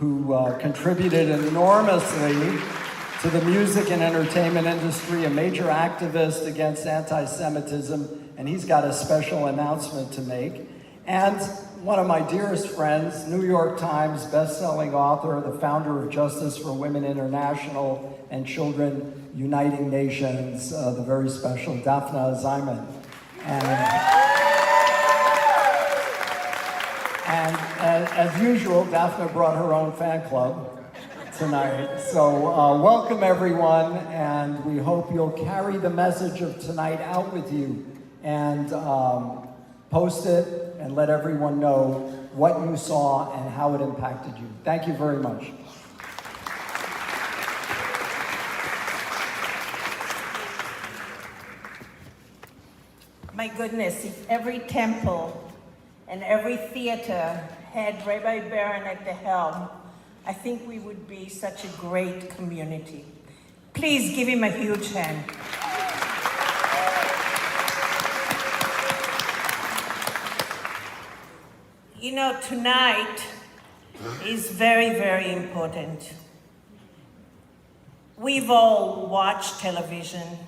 who contributed enormously to the music and entertainment industry, a major activist against anti-Semitism, and he's got a special announcement to make. And one of my dearest friends, New York Times bestselling author, the founder of Justice for Women International and Children Uniting Nations, the very special Daphna Ziman. And as usual, Daphna brought her own fan club tonight. So welcome everyone, and we hope you'll carry the message of tonight out with you and post it and let everyone know what you saw and how it impacted you. Thank you very much. My goodness, if every temple and every theater had Rabbi Barron at the helm, I think we would be such a great community. Please give him a huge hand. You know, tonight is very, very important. We've all watched television.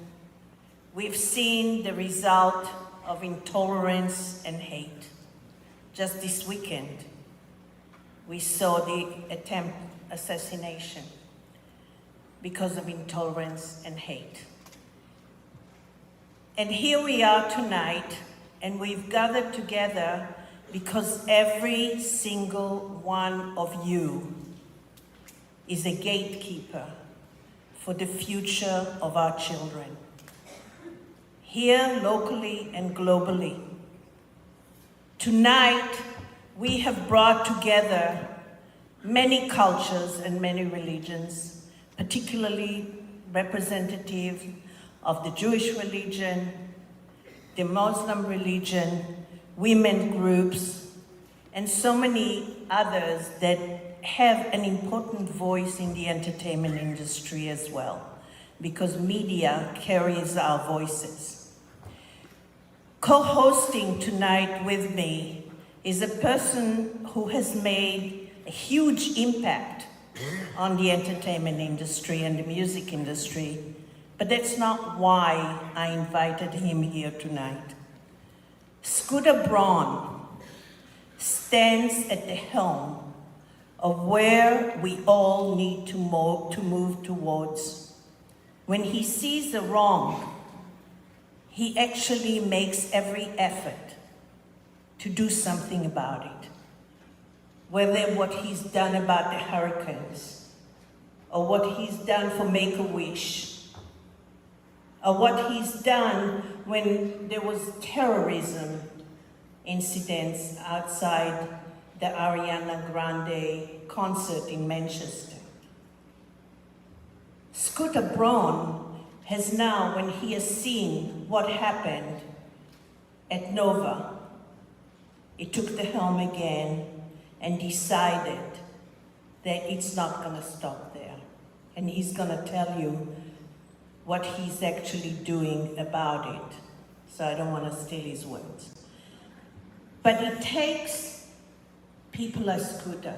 We've seen the result of intolerance and hate. Just this weekend, we saw the attempted assassination because of intolerance and hate. And here we are tonight, and we've gathered together because every single one of you is a gatekeeper for the future of our children, here locally and globally. Tonight, we have brought together many cultures and many religions, particularly representative of the Jewish religion, the Muslim religion, women groups, and so many others that have an important voice in the entertainment industry as well, because media carries our voices. Co-hosting tonight with me is a person who has made a huge impact on the entertainment industry and the music industry, but that's not why I invited him here tonight. Scooter Braun stands at the helm of where we all need to move towards. When he sees the wrong, he actually makes every effort to do something about it. Whether what he's done about the hurricanes, or what he's done for Make-A-Wish, or what he's done when there was terrorism incidents outside the Ariana Grande concert in Manchester. Scooter Braun has now, when he has seen what happened at Nova, he took the helm again and decided that it's not going to stop there. And he's going to tell you what he's actually doing about it. So I don't want to steal his words. But it takes people like Scooter.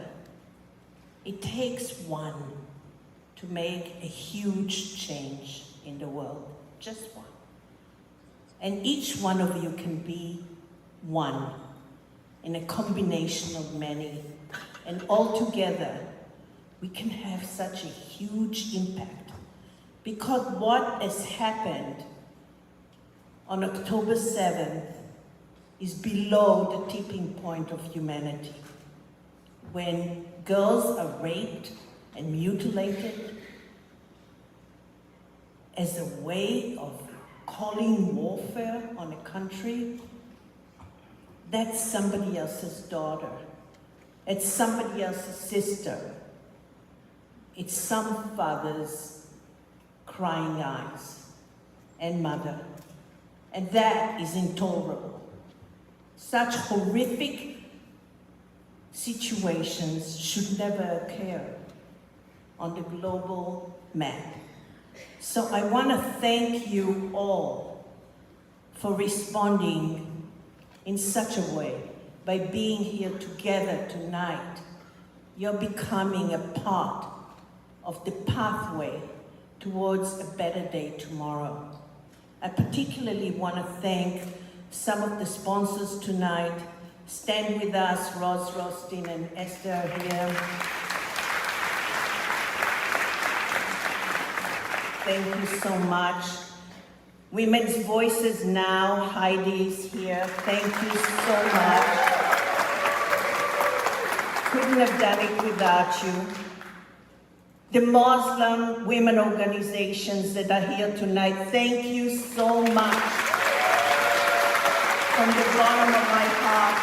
It takes one to make a huge change in the world, just one. And each one of you can be one in a combination of many. And all together, we can have such a huge impact. Because what has happened on October 7th is below the tipping point of humanity. When girls are raped and mutilated as a way of calling warfare on a country, that's somebody else's daughter. It's somebody else's sister. It's some father's crying eyes and mother. And that is intolerable. Such horrific situations should never occur on the global map. So I want to thank you all for responding in such a way by being here together tonight you're becoming a part of the pathway towards a better day tomorrow. I particularly want to thank some of the sponsors tonight. Stand with us, Roz Rothstein and Esther here. Thank you so much. Women's Voices Now, Heidi's here. Thank you so much. Couldn't have done it without you. The Muslim women organizations that are here tonight, thank you so much. From the bottom of my heart.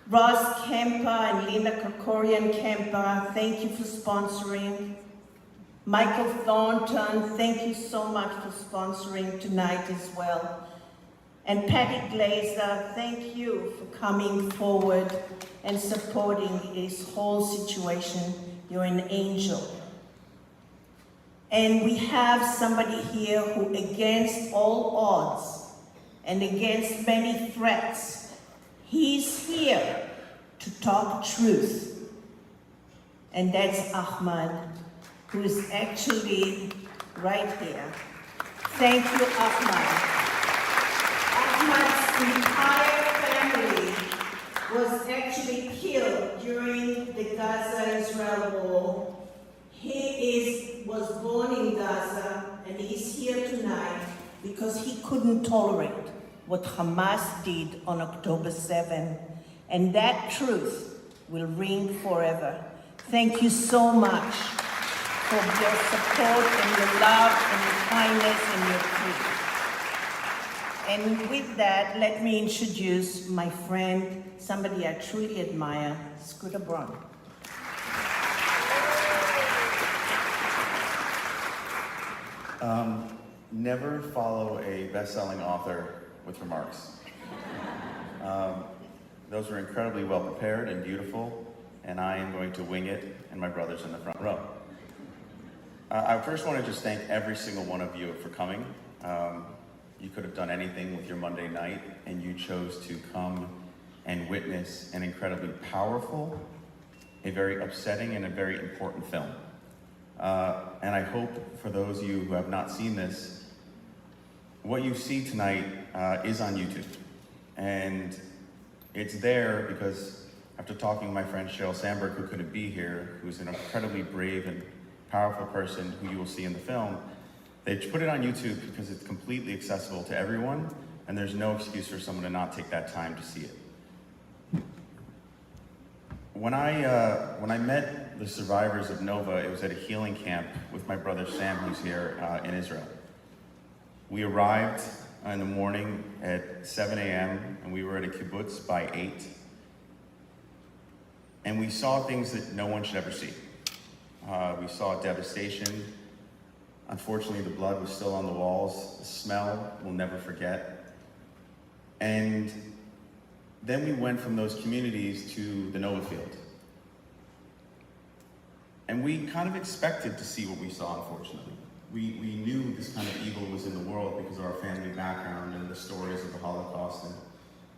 Ross Kemper and Lina Krikorian Kemper, thank you for sponsoring. Michael Thornton, thank you so much for sponsoring tonight as well. And Patty Glazer, thank you for coming forward and supporting this whole situation. You're an angel. And we have somebody here who, against all odds and against many threats, he's here to talk truth. And that's Ahmad, who is actually right here. Thank you, Ahmad. Ahmad's entire family was actually killed during the Gaza-Israel war. He was born in Gaza, and he's here tonight because he couldn't tolerate what Hamas did on October 7, and that truth will ring forever. Thank you so much for your support and your love and your kindness and your truth. And with that, let me introduce my friend, somebody I truly admire, Scooter Braun. Never follow a best-selling author with remarks. Those were incredibly well prepared and beautiful, and I am going to wing it, and my brother's in the front row. I first want to just thank every single one of you for coming. You could have done anything with your Monday night, and you chose to come and witness an incredibly powerful, a very upsetting, and a very important film. And I hope for those of you who have not seen this, what you see tonight is on YouTube. And it's there because after talking to my friend Sheryl Sandberg, who couldn't be here, who's an incredibly brave and powerful person who you will see in the film, they put it on YouTube because it's completely accessible to everyone, and there's no excuse for someone to not take that time to see it. When I met the survivors of Nova, it was at a healing camp with my brother Sam, who's here in Israel. We arrived in the morning at 7 a.m. and we were at a kibbutz by 8. And we saw things that no one should ever see. We saw devastation. Unfortunately, the blood was still on the walls. The smell, we'll never forget. And then we went from those communities to the Nova field. And we kind of expected to see what we saw, unfortunately. We knew this kind of evil was in the world because of our family background and the stories of the Holocaust, and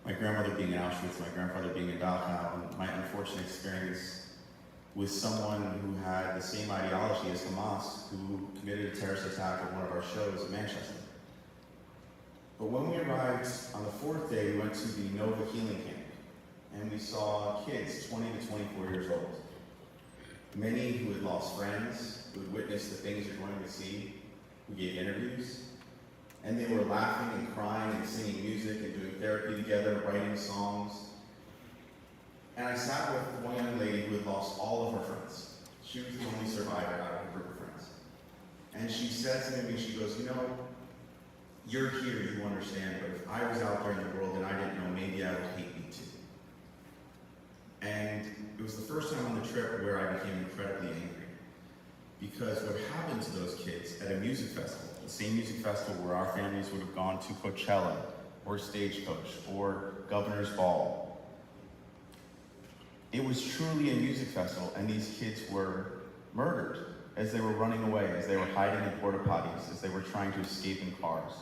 my grandmother being in Auschwitz, my grandfather being in Dachau, and my unfortunate experience with someone who had the same ideology as Hamas, who committed a terrorist attack at one of our shows in Manchester. But when we arrived on the 4th day, we went to the Nova Healing Camp, and we saw kids 20 to 24 years old. Many who had lost friends, who had witnessed the things you're going to see, who gave interviews, and they were laughing and crying and singing music and doing therapy together, writing songs. And I sat with one young lady who had lost all of her friends. She was the only survivor out of her group of friends. And she said to me, she goes, you know, you're here, you understand, but if I was out there in the world and I didn't know, maybe I would hate me too. And it was the first time on the trip where I became incredibly angry. Because what happened to those kids at a music festival, the same music festival where our families would have gone to Coachella, or Stagecoach, or Governor's Ball. It was truly a music festival, and these kids were murdered as they were running away, as they were hiding in porta potties, as they were trying to escape in cars.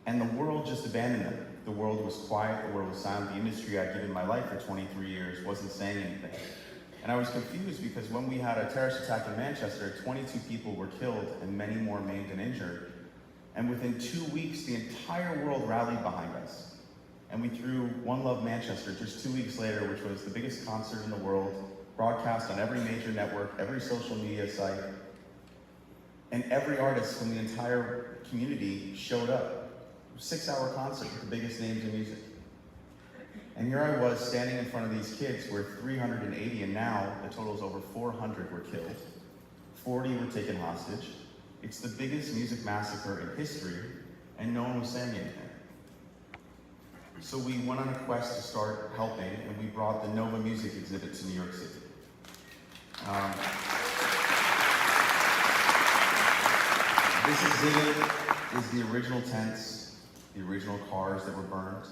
And the world just abandoned them. The world was quiet, the world was silent. The industry I'd given my life for 23 years wasn't saying anything. And I was confused because when we had a terrorist attack in Manchester, 22 people were killed and many more maimed and injured. And within 2 weeks, the entire world rallied behind us. And we threw One Love Manchester just 2 weeks later, which was the biggest concert in the world, broadcast on every major network, every social media site. And every artist from the entire community showed up. It was a 6-hour concert with the biggest names in music. And here I was standing in front of these kids where 380, and now the total is over 400 were killed. 40 were taken hostage. It's the biggest music massacre in history, and no one was saying anything. So we went on a quest to start helping, and we brought the Nova Music exhibit to New York City. This exhibit is the original tents, the original cars that were burned.